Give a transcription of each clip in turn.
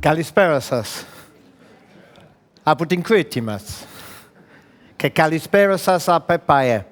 Kalispera σας. Από την Κρήτη μας. Και kalispera σας από πάει.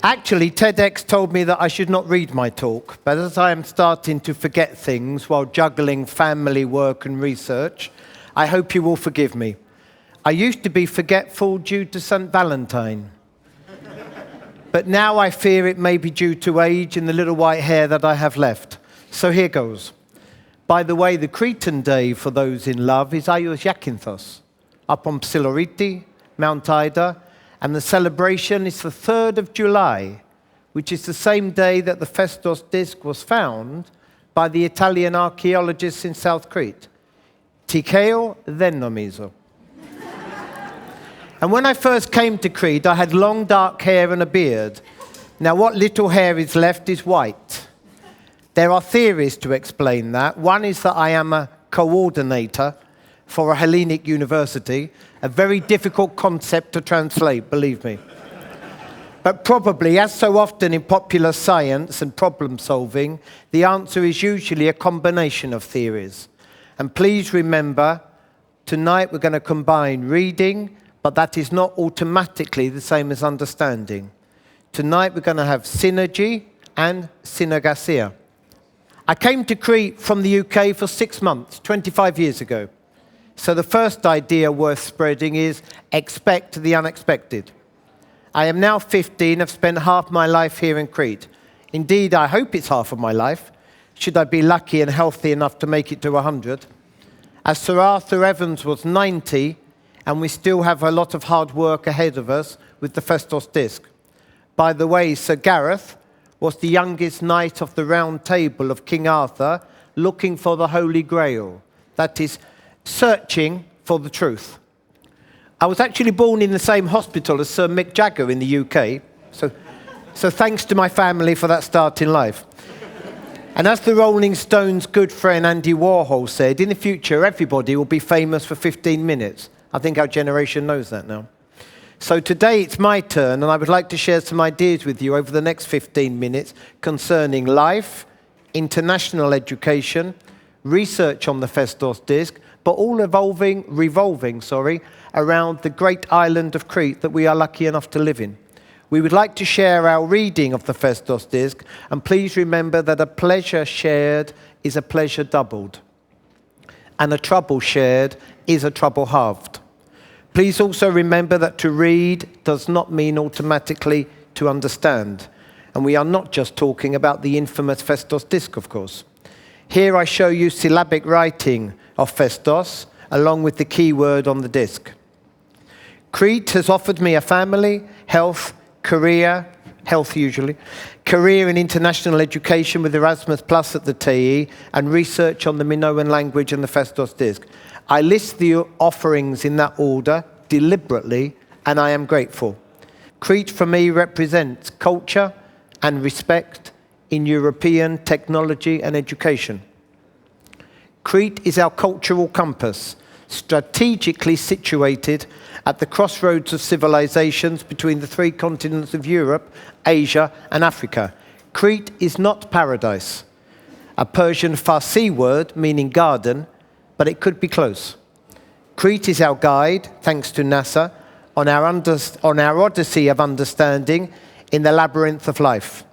Actually, TEDx told me that I should not read my talk, but as I am starting to forget things while juggling family, work and research, I hope you will forgive me. I used to be forgetful due to St. Valentine, but now I fear it may be due to age and the little white hair that I have left. So here goes. By the way, the Cretan day for those in love is Aios Yakinthos, up on Psiloriti, Mount Ida, and the celebration is the 3rd of July, which is the same day that the Phaistos Disk was found by the Italian archaeologists in South Crete. Tikeo δεν νομίζω. And when I first came to Crete, I had long dark hair and a beard. Now what little hair is left is white. There are theories to explain that. One is that I am a coordinator for a Hellenic university, a very difficult concept to translate, believe me. But probably, as so often in popular science and problem solving, the answer is usually a combination of theories. And please remember, tonight we're going to combine reading, but that is not automatically the same as understanding. Tonight we're going to have synergy and synergasia. I came to Crete from the UK for 6 months, 25 years ago. So the first idea worth spreading is expect the unexpected. I am now 15, I've spent half my life here in Crete. Indeed, I hope it's half of my life, should I be lucky and healthy enough to make it to 100. As Sir Arthur Evans was 90, and we still have a lot of hard work ahead of us with the Phaistos Disk. By the way, Sir Gareth was the youngest knight of the Round Table of King Arthur, looking for the Holy Grail. That is, searching for the truth. I was actually born in the same hospital as Sir Mick Jagger in the UK, so thanks to my family for that start in life. And as the Rolling Stones' good friend Andy Warhol said, in the future everybody will be famous for 15 minutes. I think our generation knows that now. So today it's my turn, and I would like to share some ideas with you over the next 15 minutes concerning life, international education, research on the Phaistos Disk, but all revolving around the great island of Crete that we are lucky enough to live in. We would like to share our reading of the Phaistos Disk, and please remember that a pleasure shared is a pleasure doubled, and a trouble shared is a trouble halved. Please also remember that to read does not mean automatically to understand, and we are not just talking about the infamous Phaistos Disk, of course. Here I show you syllabic writing of Phaistos, along with the key word on the disk. Crete has offered me a family, health, career, health usually, career in international education with Erasmus Plus at the TE, and research on the Minoan Language and the Phaistos Disk. I list the offerings in that order deliberately, and I am grateful. Crete for me represents culture and respect in European technology and education. Crete is our cultural compass, strategically situated at the crossroads of civilizations between the 3 continents of Europe, Asia, and Africa. Crete is not paradise, a Persian Farsi word meaning garden, but it could be close. Crete is our guide, thanks to NASA, on our odyssey of understanding in the labyrinth of life.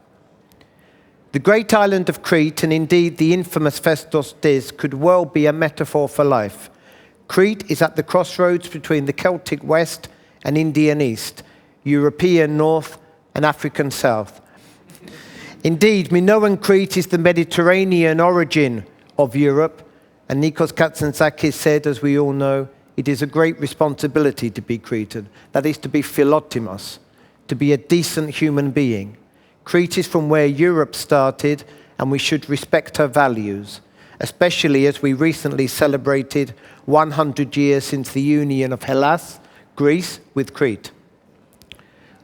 The great island of Crete, and indeed the infamous Phaistos Disk, could well be a metaphor for life. Crete is at the crossroads between the Celtic West and Indian East, European North and African South. Indeed, Minoan Crete is the Mediterranean origin of Europe, and Nikos Katsantzakis said, as we all know, it is a great responsibility to be Cretan. That is, to be philotimos, to be a decent human being. Crete is from where Europe started, and we should respect her values, especially as we recently celebrated 100 years since the union of Hellas, Greece, with Crete.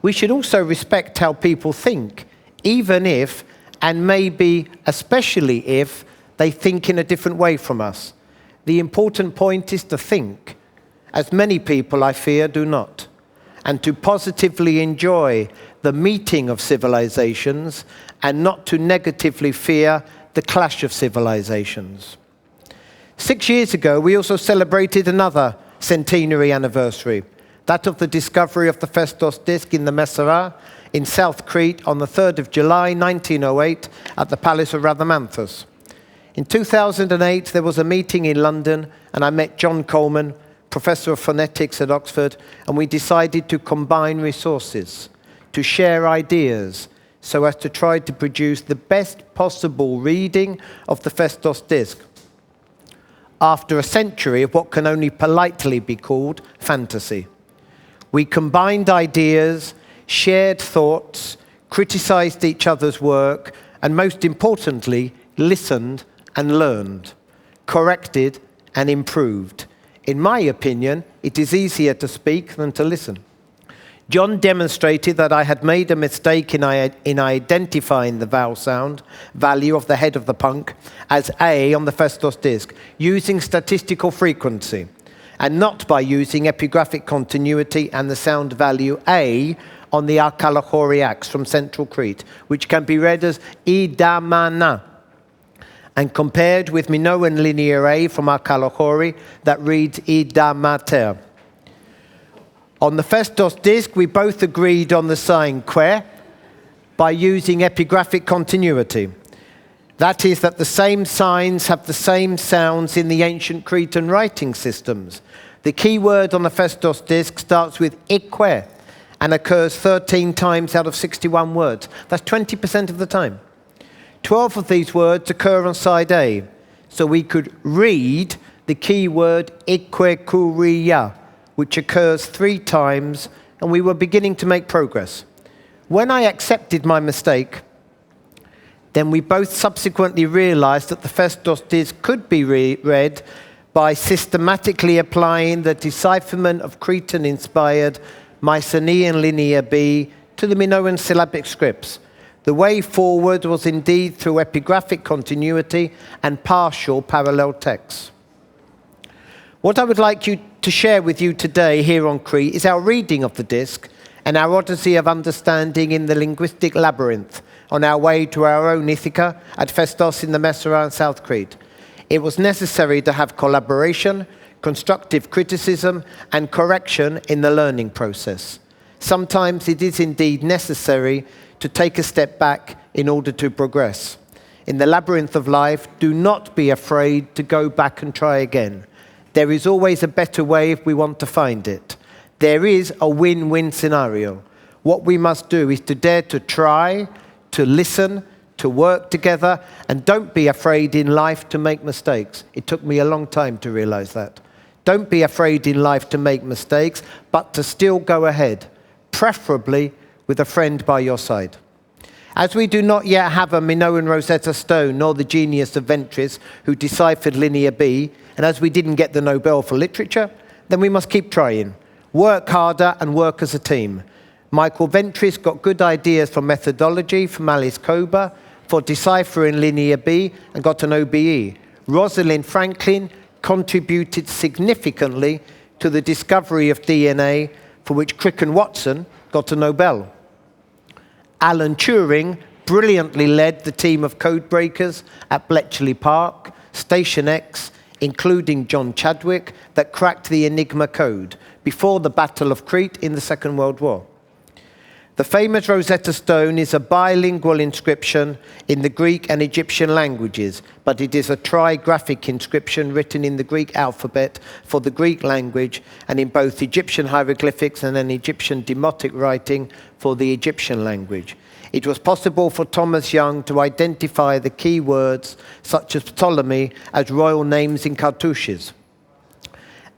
We should also respect how people think, even if, and maybe especially if, they think in a different way from us. The important point is to think, as many people, I fear, do not, and to positively enjoy the meeting of civilizations and not to negatively fear the clash of civilizations. 6 years ago, we also celebrated another centenary anniversary, that of the discovery of the Phaistos Disk in the Messara in South Crete on the 3rd of July 1908 at the Palace of Rhadamanthus. In 2008, there was a meeting in London, and I met John Coleman, Professor of Phonetics at Oxford, and we decided to combine resources, to share ideas, so as to try to produce the best possible reading of the Phaistos Disk after a century of what can only politely be called fantasy. We combined ideas, shared thoughts, criticized each other's work, and most importantly, listened and learned, corrected and improved. In my opinion, it is easier to speak than to listen. John demonstrated that I had made a mistake in identifying the vowel sound value of the head of the punk as A on the Phaistos Disk, using statistical frequency, and not by using epigraphic continuity and the sound value A on the Arkalahoriax from central Crete, which can be read as idamana, and compared with Minoan linear A from Arkalahori that reads idamater. On the Phaistos Disk, we both agreed on the sign que by using epigraphic continuity. That is, that the same signs have the same sounds in the ancient Cretan writing systems. The key word on the Phaistos Disk starts with ikwe and occurs 13 times out of 61 words. That's 20% of the time. 12 of these words occur on side A, so we could read the key word ikwekuria, which occurs 3 times, and we were beginning to make progress. When I accepted my mistake, then we both subsequently realized that the Phaistos Disk could be read by systematically applying the decipherment of Cretan-inspired Mycenaean Linear B to the Minoan syllabic scripts. The way forward was indeed through epigraphic continuity and partial parallel texts. What I would like to share with you today here on Crete is our reading of the disk and our odyssey of understanding in the linguistic labyrinth on our way to our own Ithaca at Phaistos in the Messara and South Crete. It was necessary to have collaboration, constructive criticism, and correction in the learning process. Sometimes it is indeed necessary to take a step back in order to progress. In the labyrinth of life, do not be afraid to go back and try again. There is always a better way if we want to find it. There is a win-win scenario. What we must do is to dare to try, to listen, to work together, and don't be afraid in life to make mistakes. It took me a long time to realize that. Don't be afraid in life to make mistakes, but to still go ahead, preferably with a friend by your side. As we do not yet have a Minoan Rosetta Stone, nor the genius of Ventris, who deciphered Linear B, and as we didn't get the Nobel for Literature, then we must keep trying. Work harder and work as a team. Michael Ventris got good ideas for methodology from Alice Kober, for deciphering Linear B, and got an OBE. Rosalind Franklin contributed significantly to the discovery of DNA, for which Crick and Watson got a Nobel. Alan Turing brilliantly led the team of code breakers at Bletchley Park, Station X, including John Chadwick, that cracked the Enigma code before the Battle of Crete in the Second World War. The famous Rosetta Stone is a bilingual inscription in the Greek and Egyptian languages, but it is a trigraphic inscription written in the Greek alphabet for the Greek language and in both Egyptian hieroglyphics and an Egyptian demotic writing for the Egyptian language. It was possible for Thomas Young to identify the key words, such as Ptolemy, as royal names in cartouches.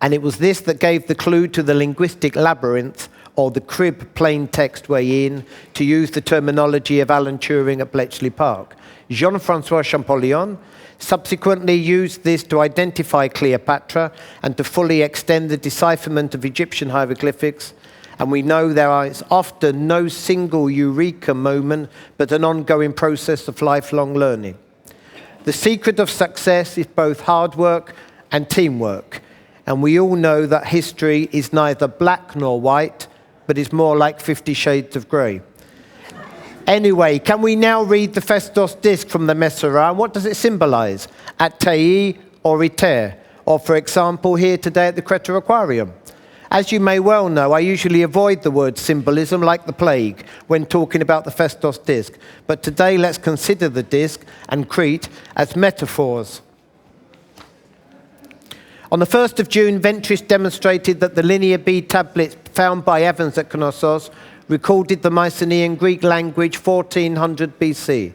And it was this that gave the clue to the linguistic labyrinth, or the crib plain text way in, to use the terminology of Alan Turing at Bletchley Park. Jean-François Champollion subsequently used this to identify Cleopatra and to fully extend the decipherment of Egyptian hieroglyphics. And we know there is often no single eureka moment, but an ongoing process of lifelong learning. The secret of success is both hard work and teamwork. And we all know that history is neither black nor white, but is more like 50 Shades of Grey. Anyway, can we now read the Phaistos Disk from the Messara? And what does it symbolize? At Tei, or iter, or for example, here today at the Crete Aquarium. As you may well know, I usually avoid the word symbolism like the plague when talking about the Phaistos Disk. But today, let's consider the disk and Crete as metaphors. On the 1st of June, Ventris demonstrated that the Linear B tablets found by Evans at Knossos recorded the Mycenaean Greek language 1400 BC.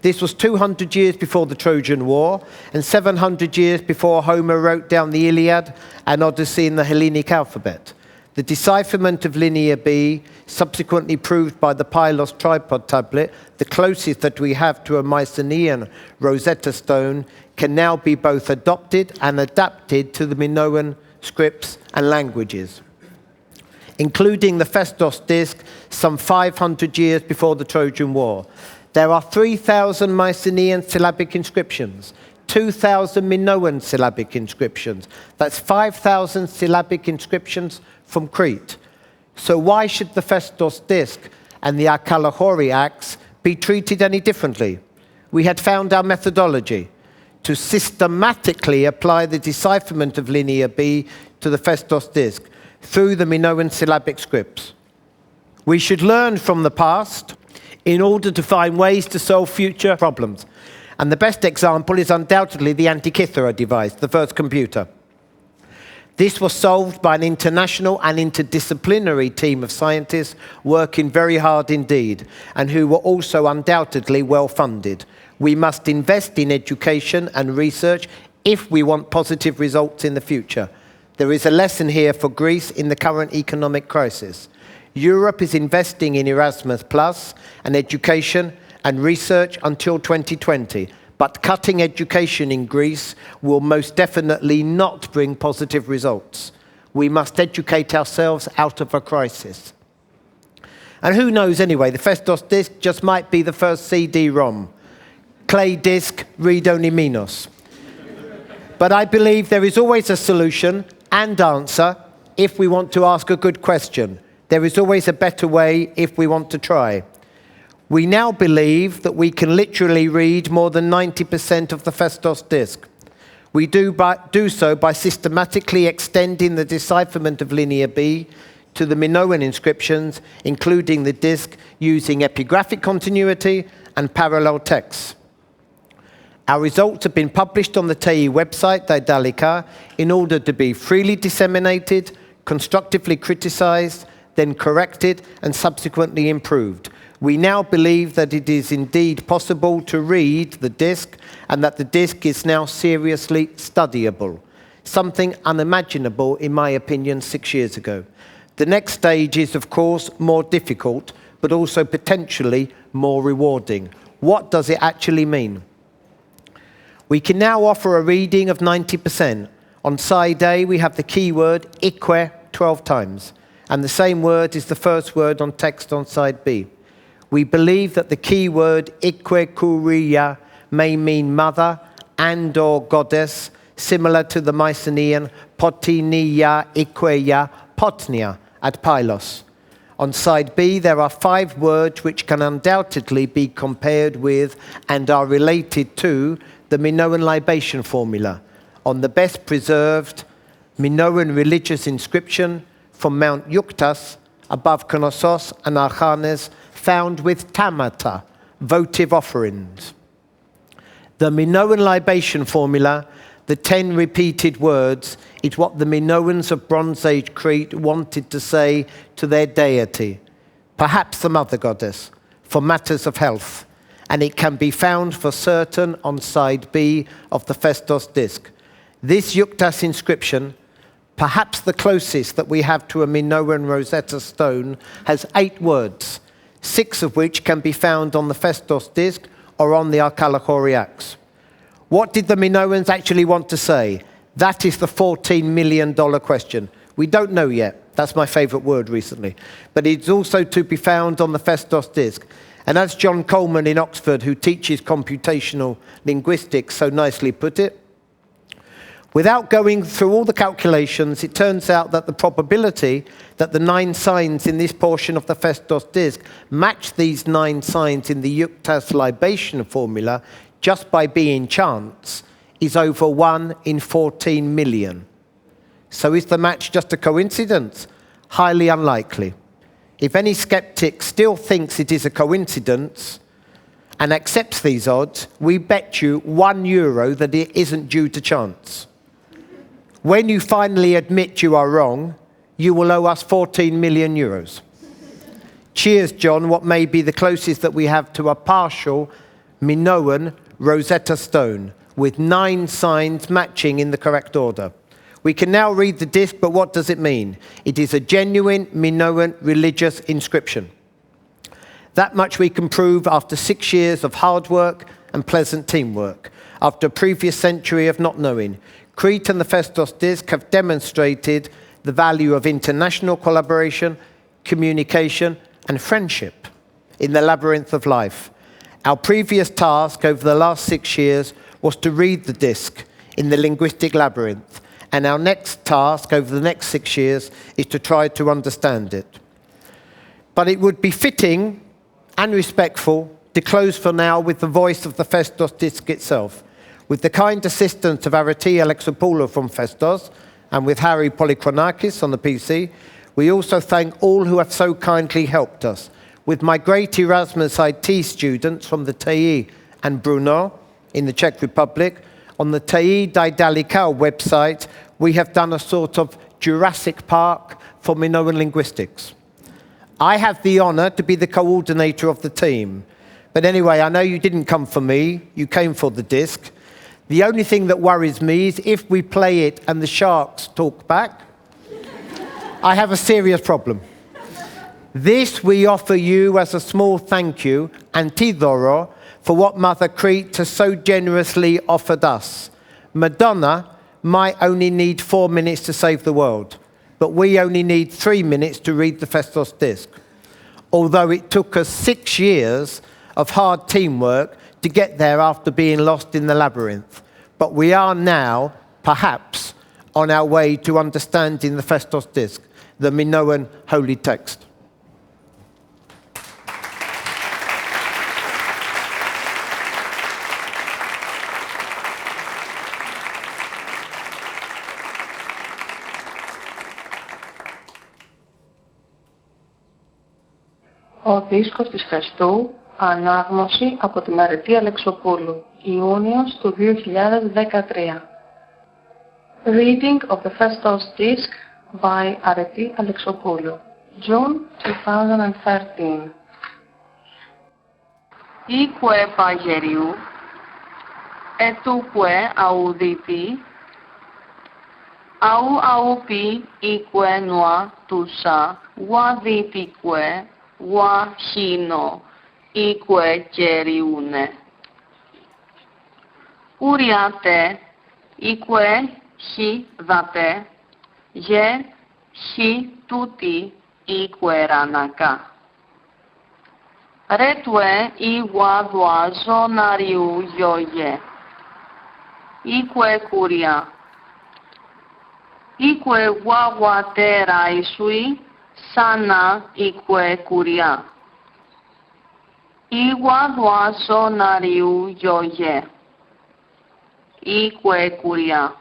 This was 200 years before the Trojan War and 700 years before Homer wrote down the Iliad and Odyssey in the Hellenic alphabet. The decipherment of Linear B, subsequently proved by the Pylos tripod tablet, the closest that we have to a Mycenaean Rosetta Stone, can now be both adopted and adapted to the Minoan scripts and languages, including the Phaistos Disk some 500 years before the Trojan War. There are 3,000 Mycenaean syllabic inscriptions, 2,000 Minoan syllabic inscriptions. That's 5,000 syllabic inscriptions from Crete. So why should the Phaistos Disk and the Akalahoriacs be treated any differently? We had found our methodology to systematically apply the decipherment of Linear B to the Phaistos Disk through the Minoan syllabic scripts. We should learn from the past in order to find ways to solve future problems. And the best example is undoubtedly the Antikythera device, the first computer. This was solved by an international and interdisciplinary team of scientists working very hard indeed, and who were also undoubtedly well funded. We must invest in education and research if we want positive results in the future. There is a lesson here for Greece in the current economic crisis. Europe is investing in Erasmus Plus and education and research until 2020. But cutting education in Greece will most definitely not bring positive results. We must educate ourselves out of a crisis. And who knows anyway, the Phaistos Disk just might be the first CD-ROM. Clay disk, read only Minos. But I believe there is always a solution and answer if we want to ask a good question. There is always a better way if we want to try. We now believe that we can literally read more than 90% of the Phaistos Disk. We do so by systematically extending the decipherment of Linear B to the Minoan inscriptions, including the disk, using epigraphic continuity and parallel texts. Our results have been published on the TEI website, Daedalica, in order to be freely disseminated, constructively criticized, then corrected and subsequently improved. We now believe that it is indeed possible to read the disk and that the disk is now seriously studyable, something unimaginable, in my opinion, 6 years ago. The next stage is, of course, more difficult, but also potentially more rewarding. What does it actually mean? We can now offer a reading of 90%. On side A, we have the keyword ikwe 12 times. And the same word is the first word on text on side B. We believe that the keyword ikwe kuria may mean mother and or goddess, similar to the Mycenaean potinia ikweia potnia at Pylos. On side B, there are 5 words which can undoubtedly be compared with and are related to the Minoan libation formula on the best preserved Minoan religious inscription from Mount Yuktas above Knossos and Archanes, found with tamata, votive offerings. The Minoan libation formula, the 10 repeated words, is what the Minoans of Bronze Age Crete wanted to say to their deity, perhaps the mother goddess, for matters of health, and it can be found for certain on side B of the Phaistos Disk. This Yuktas inscription, perhaps the closest that we have to a Minoan Rosetta Stone, has 8 words, 6 of which can be found on the Phaistos Disk or on the Akalahoriacs. What did the Minoans actually want to say? That is the $14 million question. We don't know yet. That's my favorite word recently. But it's also to be found on the Phaistos Disk. And as John Coleman in Oxford, who teaches computational linguistics, so nicely put it, without going through all the calculations, it turns out that the probability that the 9 signs in this portion of the Phaistos Disk match these 9 signs in the Yuktas libation formula just by being chance is over 1 in 14 million. So is the match just a coincidence? Highly unlikely. If any skeptic still thinks it is a coincidence and accepts these odds, we bet you €1 that it isn't due to chance. When you finally admit you are wrong, you will owe us €14 million. Cheers, John, what may be the closest that we have to a partial Minoan Rosetta Stone, with 9 signs matching in the correct order. We can now read the disc, but what does it mean? It is a genuine Minoan religious inscription. That much we can prove after 6 years of hard work and pleasant teamwork, after a previous century of not knowing. Crete and the Phaistos Disk have demonstrated the value of international collaboration, communication, and friendship in the labyrinth of life. Our previous task over the last 6 years was to read the disc in the linguistic labyrinth, and our next task over the next 6 years is to try to understand it. But it would be fitting and respectful to close for now with the voice of the Phaistos Disk itself. With the kind assistance of Areti Alexopoulos from Phaistos and with Harry Polychronakis on the PC, we also thank all who have so kindly helped us. With my great Erasmus IT students from the TEI and Brno in the Czech Republic, on the TEI Didalikau website, we have done a sort of Jurassic Park for Minoan linguistics. I have the honor to be the coordinator of the team. But anyway, I know you didn't come for me, you came for the disc. The only thing that worries me is if we play it and the sharks talk back, I have a serious problem. This we offer you as a small thank you, Antidoro, for what Mother Crete has so generously offered us. Madonna might only need 4 minutes to save the world, but we only need 3 minutes to read the Phaistos Disk. Although it took us 6 years of hard teamwork to get there after being lost in the labyrinth. But we are now, perhaps, on our way to understanding the Phaistos Disk, the Minoan holy text. Ο δίσκος της Χριστού, ανάγνωση από την Αρετή Αλεξοπούλου, Ιούνιος του 2013. Reading of the Phaistos Disk by Areti Alexopoulos, June 2013. Ique pageriu, etuque auditi, aupi ique noa tusa, vaditique, wa hino, ique geriune. Uriate, ique hi date, ye hi tuti ique ranaka. Retue iwa dua zonariu yoye, ique curia, ique wawa tera isui, sana ique curia. Iwa dua zonariu yoye, ique curia.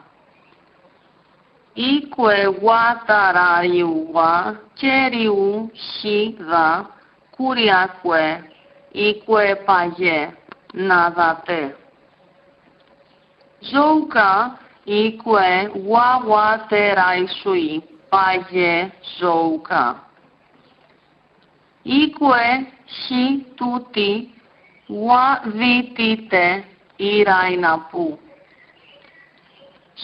Ique watarariu wa geriu higa curiaque, ique paye nadate. Zouka ique wawateraisui paye zouka. Ique hi tuti wa vitite irainapu.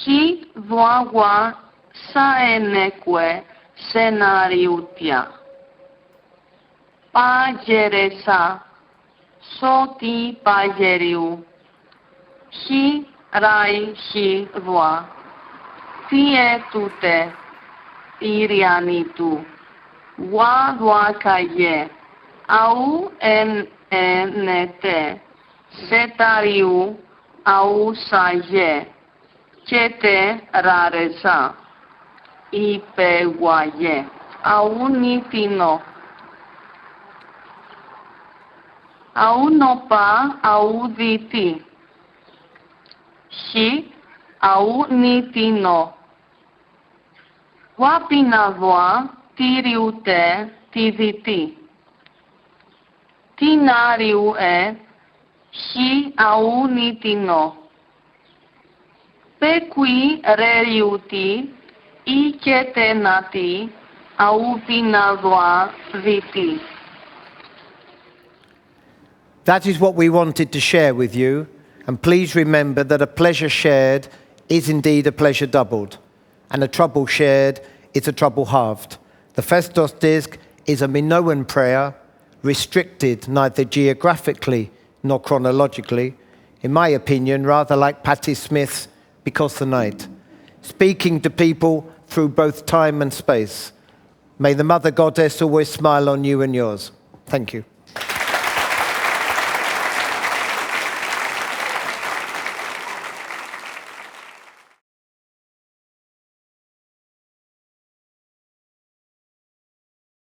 Hi voagua saeneque scenariutia. Pageresa soti pageriu. Hi rai hi voa. Pietute irianitu. Wa voacaye. Au enete. Setariu au saye. Chete raresa, ipe guaye, aunitino, aunopa auditi, shi au nitino. Wapinavua tiriute tiviti. Tinariu e shi au nitino. Pequi reriuti I ketenati au pinavua viti. That is what we wanted to share with you. And please remember that a pleasure shared is indeed a pleasure doubled. And a trouble shared is a trouble halved. The Phaistos Disk is a Minoan prayer, restricted neither geographically nor chronologically. In my opinion, rather like Patti Smith's Because the Night. Speaking to people through both time and space. May the Mother Goddess always smile on you and yours. Thank you.